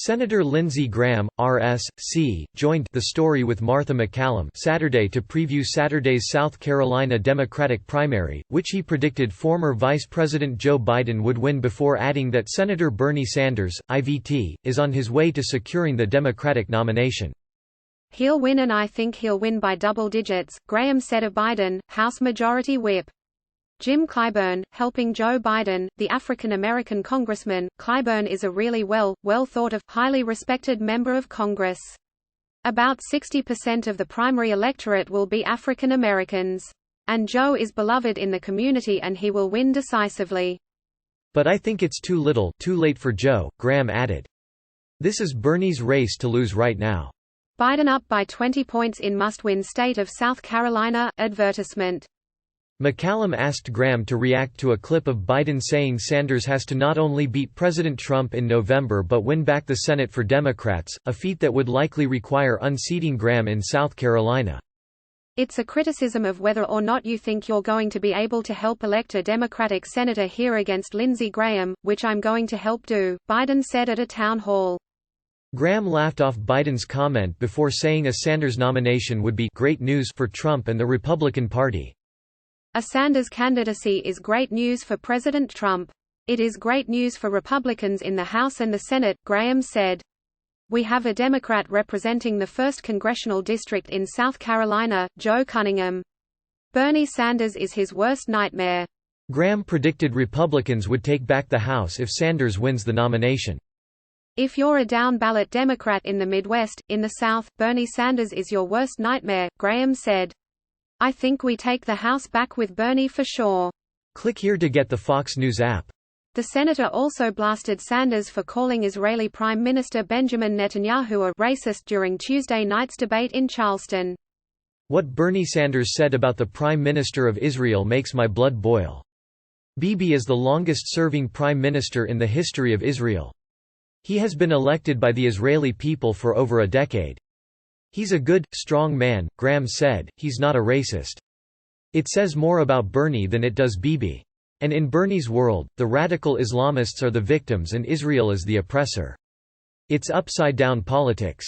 Senator Lindsey Graham, R.S.C., joined The Story with Martha MacCallum Saturday to preview Saturday's South Carolina Democratic primary, which he predicted former Vice President Joe Biden would win, before adding that Senator Bernie Sanders, IVT, is on his way to securing the Democratic nomination. "He'll win, and I think he'll win by double digits," Graham said of Biden. House Majority Whip Jim Clyburn, helping Joe Biden, the African-American congressman. Clyburn is a really well thought of, highly respected member of Congress. About 60% of the primary electorate will be African Americans. And Joe is beloved in the community, and he will win decisively. "But I think it's too late for Joe," Graham added. "This is Bernie's race to lose right now." Biden up by 20 points in must-win state of South Carolina. Advertisement. MacCallum asked Graham to react to a clip of Biden saying Sanders has to not only beat President Trump in November but win back the Senate for Democrats, a feat that would likely require unseating Graham in South Carolina. "It's a criticism of whether or not you think you're going to be able to help elect a Democratic senator here against Lindsey Graham, which I'm going to help do," Biden said at a town hall. Graham laughed off Biden's comment before saying a Sanders nomination would be great news for Trump and the Republican Party. "A Sanders candidacy is great news for President Trump. It is great news for Republicans in the House and the Senate," Graham said. "We have a Democrat representing the 1st Congressional District in South Carolina, Joe Cunningham. Bernie Sanders is his worst nightmare." Graham predicted Republicans would take back the House if Sanders wins the nomination. "If you're a down-ballot Democrat in the Midwest, in the South, Bernie Sanders is your worst nightmare," Graham said. "I think we take the House back with Bernie for sure." Click here to get the Fox News app. The senator also blasted Sanders for calling Israeli Prime Minister Benjamin Netanyahu a racist during Tuesday night's debate in Charleston. "What Bernie Sanders said about the Prime Minister of Israel makes my blood boil. Bibi is the longest-serving Prime Minister in the history of Israel. He has been elected by the Israeli people for over a decade. He's a good, strong man," Graham said. "He's not a racist. It says more about Bernie than it does Bibi. And in Bernie's world, the radical Islamists are the victims and Israel is the oppressor. It's upside-down politics."